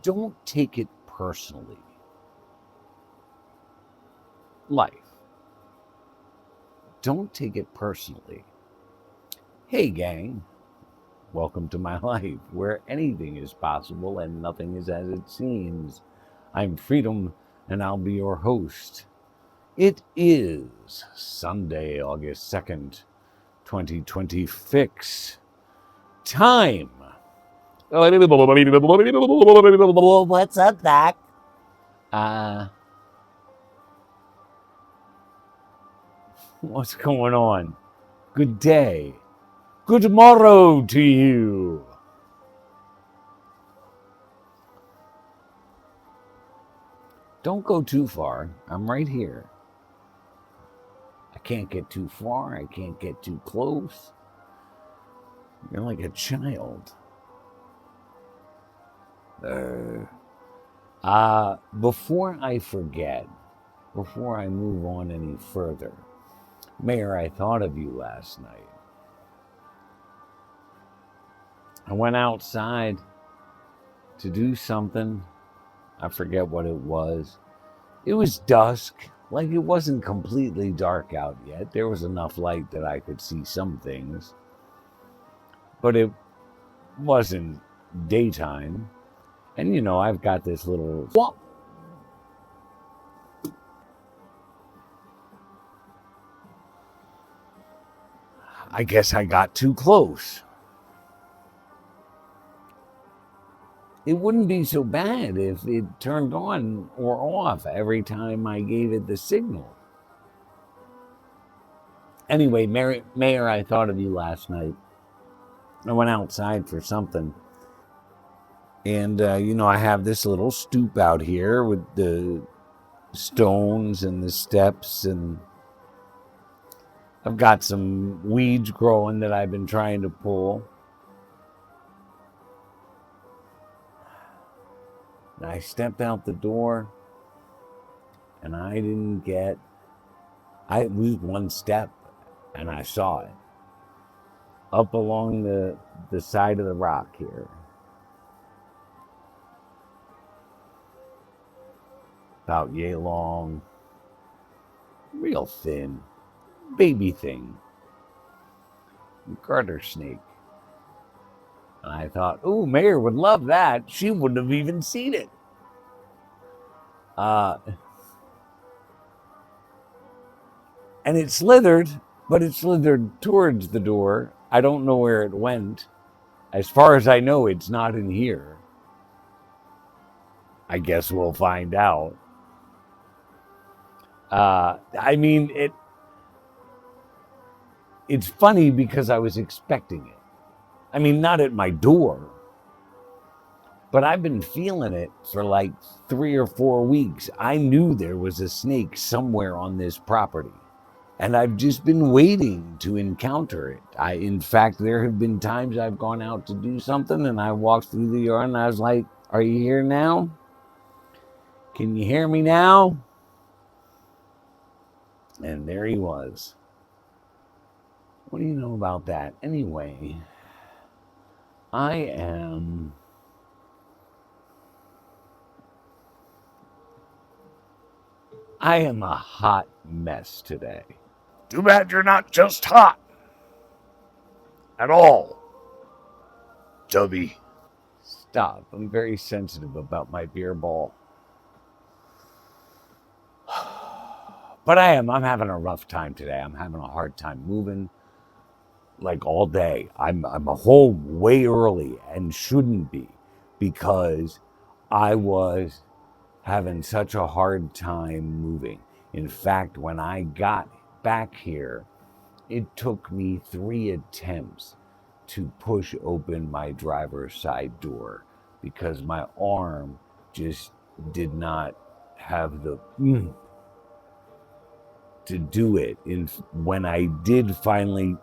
Don't take it personally. Life. Don't take it personally. Hey, gang. Welcome to my life, where anything is possible and nothing is as it seems. I'm Freedom, and I'll be your host. It is Sunday, August 2nd, 2020. Fix time. What's up, Doc? What's going on? Good day. Good morrow to you. Don't go too far. I'm right here. I can't get too far. I can't get too close. You're like a child. Before I forget, before I move on any further, Mayor, I thought of you last night. I went outside to do something. I forget what it was. It was dusk. Like, it wasn't completely dark out yet. There was enough light that I could see some things. But it wasn't daytime. And, you know, I've got this little... I guess I got too close. It wouldn't be so bad if it turned on or off every time I gave it the signal. Anyway, Mayor, I thought of you last night. I went outside for something. And, you know, I have this little stoop out here with the stones and the steps, and I've got some weeds growing that I've been trying to pull. And I stepped out the door, and I was one step, and I saw it up along the side of the rock here. About yay long, real thin, baby thing, garter snake. And I thought, oh, Mayor would love that. She wouldn't have even seen it. And it slithered, but it slithered towards the door. I don't know where it went. As far as I know, it's not in here. I guess we'll find out. I mean, it's funny because I was expecting it. I mean, not at my door, but I've been feeling it for like 3 or 4 weeks. I knew there was a snake somewhere on this property, and I've just been waiting to encounter it. In fact, there have been times I've gone out to do something, and I walked through the yard, and I was like, are you here now? Can you hear me now? And there he was. What do you know about that? Anyway, I am a hot mess today. Too bad you're not just hot. At all. Tubby. Stop. I'm very sensitive about my beer ball. But I'm having a rough time today. I'm having a hard time moving like all day. I'm home way early and shouldn't be, because I was having such a hard time moving. In fact, when I got back here, it took me 3 attempts to push open my driver's side door because my arm just did not have the to do it. When I did finally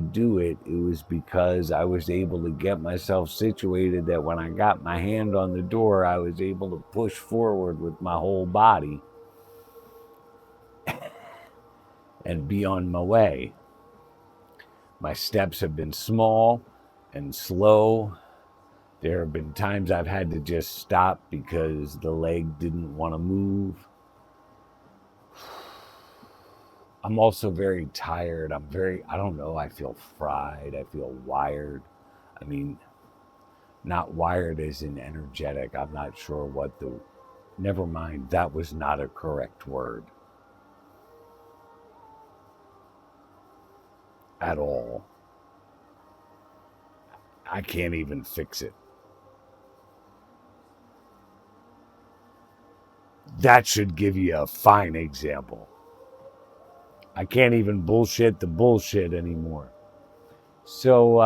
do it, it was because I was able to get myself situated that when I got my hand on the door, I was able to push forward with my whole body and be on my way. My steps have been small and slow, There have been times I've had to just stop because the leg didn't want to move. I'm also very tired. I don't know, I feel fried. I feel wired. I mean, not wired as in energetic. I'm not sure what the. Never mind, that was not a correct word at all. I can't even fix it. That should give you a fine example. I can't even bullshit the bullshit anymore. So,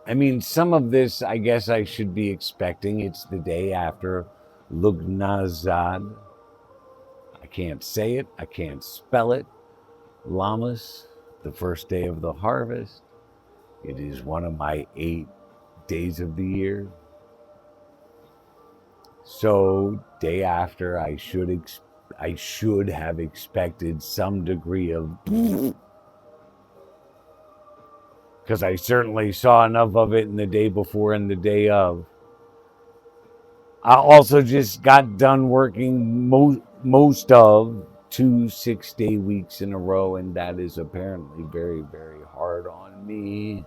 I mean, some of this, I guess I should be expecting. It's the day after Lugnazad. I can't say it. I can't spell it. Lammas, the first day of the harvest. It is one of my 8 days of the year. So, day after, I should have expected some degree of, because I certainly saw enough of it in the day before and the day of. I also just got done working most of 2 6-day weeks in a row, and that is apparently very, very hard on me.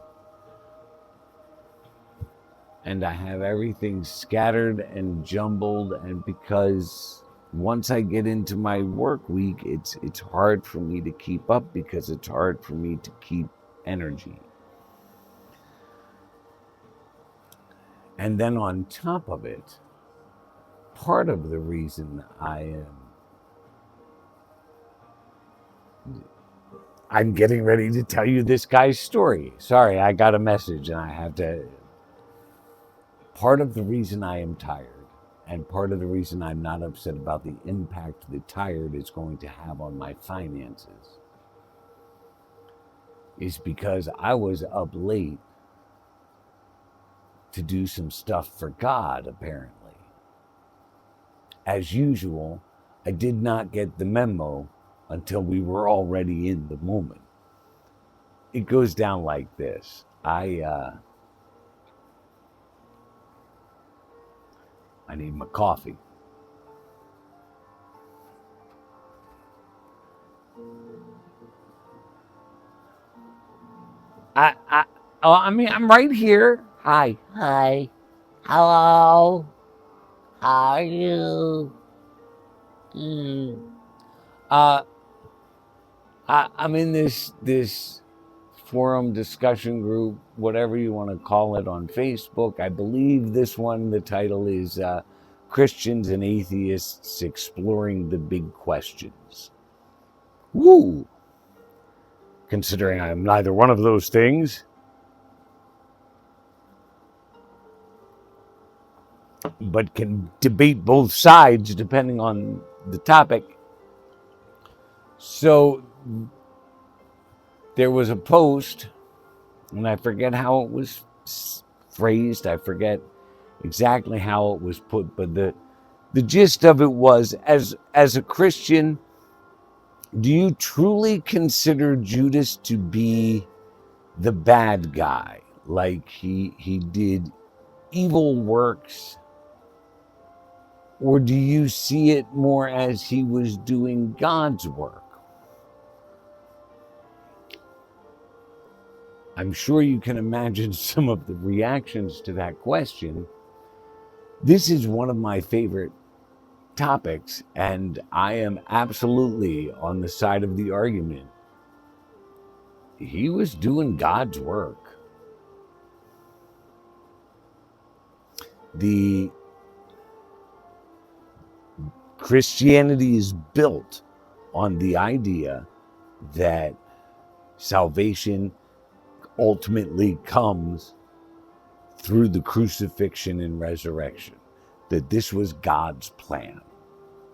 And I have everything scattered and jumbled, and because once I get into my work week, it's hard for me to keep up because it's hard for me to keep energy. And then on top of it, part of the reason I'm getting ready to tell you this guy's story. Sorry, I got a message and I have to. Part of the reason I am tired, and part of the reason I'm not upset about the impact the tired is going to have on my finances, is because I was up late to do some stuff for God, apparently. As usual, I did not get the memo until we were already in the moment. It goes down like this. I need my coffee. I mean, I'm right here. Hi. Hi. Hello. How are you? Uh, I'm in this forum discussion group, whatever you want to call it, on Facebook. I believe this one, the title is Christians and Atheists Exploring the Big Questions. Woo! Considering I'm neither one of those things, but can debate both sides depending on the topic. So there was a post, and I forget how it was phrased. I forget exactly how it was put, but the gist of it was, as a Christian, do you truly consider Judas to be the bad guy? Like he did evil works? Or do you see it more as he was doing God's work? I'm sure you can imagine some of the reactions to that question. This is one of my favorite topics, and I am absolutely on the side of the argument. He was doing God's work. The Christianity is built on the idea that salvation ultimately comes through the crucifixion and resurrection, that this was God's plan.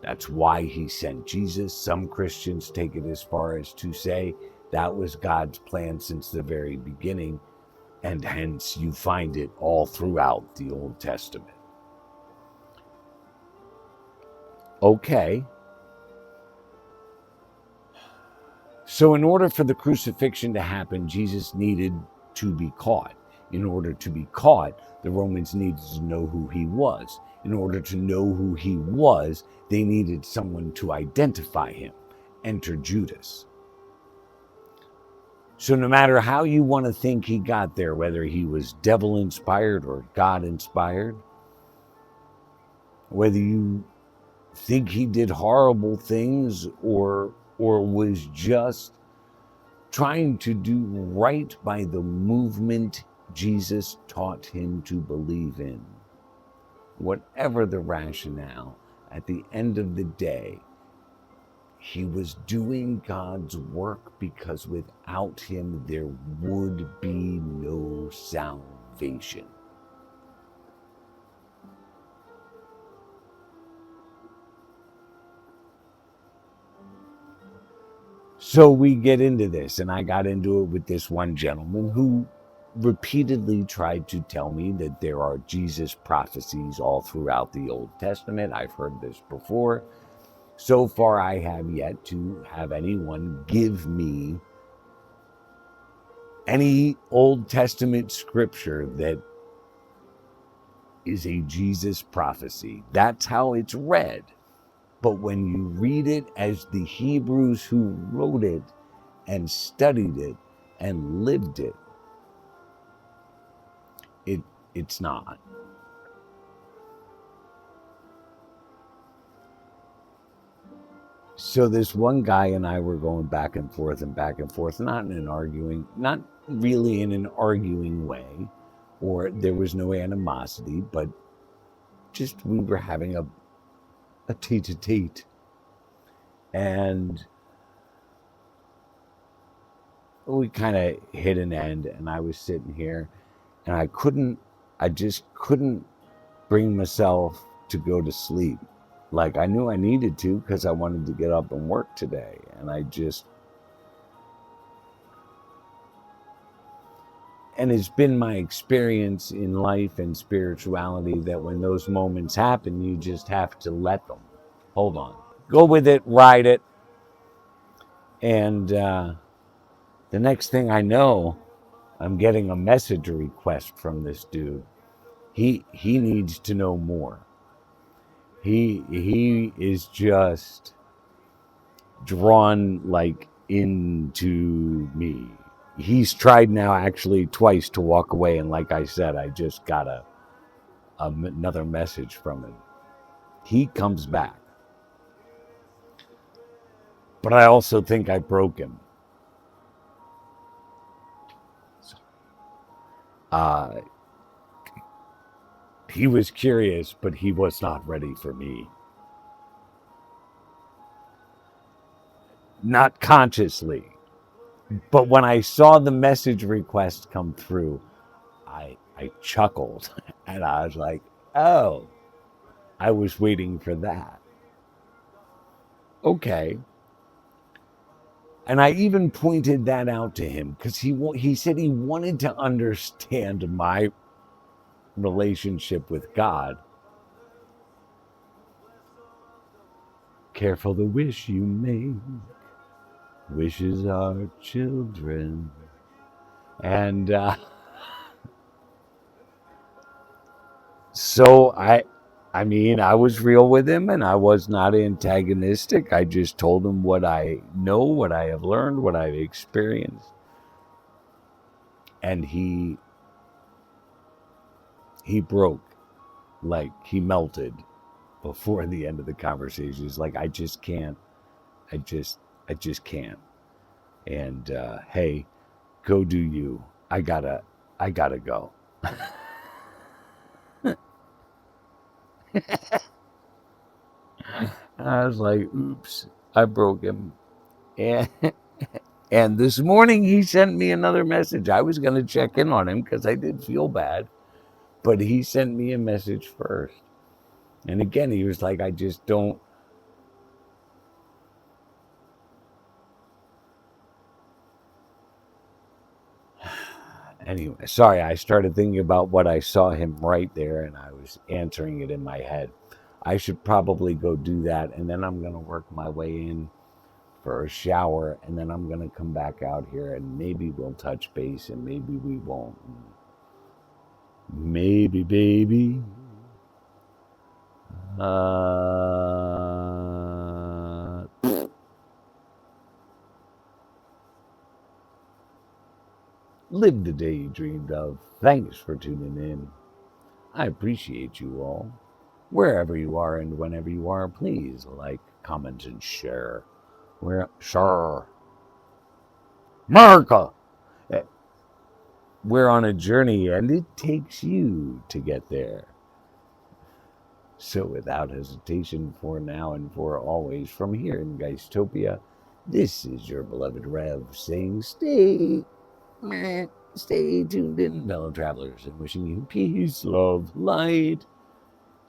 That's why he sent Jesus. Some Christians take it as far as to say that was God's plan since the very beginning, and hence you find it all throughout the Old Testament. Okay. So in order for the crucifixion to happen, Jesus needed to be caught. In order to be caught, the Romans needed to know who he was. In order to know who he was, they needed someone to identify him. Enter Judas. So no matter how you want to think he got there, whether he was devil-inspired or God-inspired, whether you think he did horrible things or was just trying to do right by the movement Jesus taught him to believe in, whatever the rationale, at the end of the day, he was doing God's work, because without him there would be no salvation. So we get into this, and I got into it with this one gentleman who repeatedly tried to tell me that there are Jesus prophecies all throughout the Old Testament. I've heard this before. So far, I have yet to have anyone give me any Old Testament scripture that is a Jesus prophecy. That's how it's read. But when you read it as the Hebrews who wrote it and studied it and lived it, it's not. So this one guy and I were going back and forth, not really in an arguing way, or there was no animosity, but just we were having a tete-a-tete. And we kind of hit an end, and I was sitting here, and I just couldn't bring myself to go to sleep. Like, I knew I needed to, because I wanted to get up and work today. And it's been my experience in life and spirituality that when those moments happen, you just have to let them. Hold on. Go with it, ride it. And the next thing I know, I'm getting a message request from this dude. He needs to know more. He is just drawn like into me. He's tried now actually twice to walk away, and like I said, I just got another message from him. He comes back. But I also think I broke him. He was curious, but he was not ready for me. Not consciously. But when I saw the message request come through, I chuckled, and I was like, oh, I was waiting for that. Okay. And I even pointed that out to him, because he said he wanted to understand my relationship with God. Careful the wish you make. Wishes are children. And so I was real with him, and I was not antagonistic. I just told him what I know, what I have learned, what I've experienced. And he broke, like he melted before the end of the conversation. He's like, I just can't. I just can't. And hey, go do you. I gotta go. I was like, oops, I broke him. And this morning he sent me another message. I was going to check in on him because I did feel bad, but he sent me a message first. And again, he was like, I just don't. Anyway, sorry, I started thinking about what I saw him right there, and I was answering it in my head. I should probably go do that, and then I'm going to work my way in for a shower, and then I'm going to come back out here, and maybe we'll touch base, and maybe we won't. maybe, baby. Live the day you dreamed of. Thanks for tuning in. I appreciate you all. Wherever you are and whenever you are, please like, comment, and share. Sure. America! We're on a journey and it takes you to get there. So without hesitation, for now and for always, from here in Geistopia, this is your beloved Rev saying stay tuned in, fellow travelers, and wishing you peace, love, light,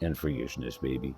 and freakishness, baby.